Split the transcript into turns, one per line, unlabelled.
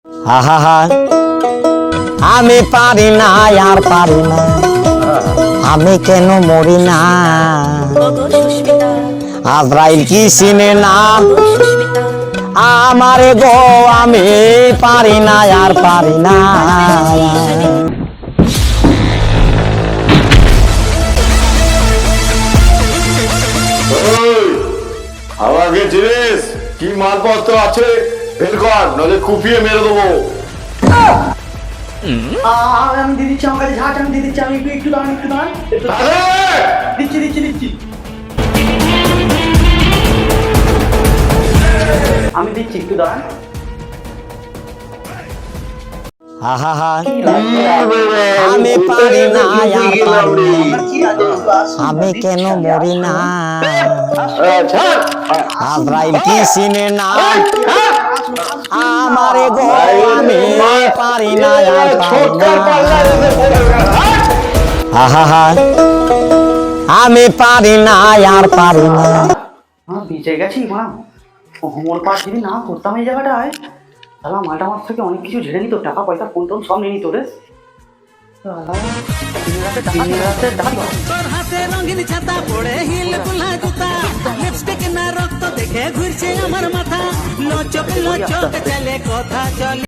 আহা হা আমি পারি না আর পারি না, আমি কেন মরি না? আজরাইল কি চিনে না আমারে গো, আমি পারি না আর পারি না।
আমাকে জিনিস কি মালপত্র আছে বের কর, নইলে কুপিয়ে মেরে দেবো।
আমি দিয়ে দিচ্ছি, আমার কাছে ঝাঁট আমি দিয়ে দিচ্ছি। আমি একটু দাঁড়ান, একটু দাঁড়ান, একটু দাঁড়ান। দিচ্ছি দিচ্ছি দিচ্ছি, আমি দিচ্ছি, একটু দাঁড়ান।
আহা হা আমি পারি না আর পারি না, আমি কেন মরি না? আজরাইল কি চিনে না আমারে গো, আমি পারি না আর পারি না। আহা হা আমি পারি না আর পারি না।
বেঁচে গেছি মা। হোমওয়ার্ক পাস যদি না করতাম এই জায়গাটায়, তাহলে মালটা আমার থেকে অনেক কিছু ঝেড়ে নিত, টাকা পয়সা ফোন টোন সব নিয়ে নিত রে।
তোর হাতে রঙিন ছাতা পড়ে হিল গুলা জুতা, লিপস্টিক না রক্ত দেখে ঘুরছে আমার মাথা, লচক লচক চলে কথা চলে।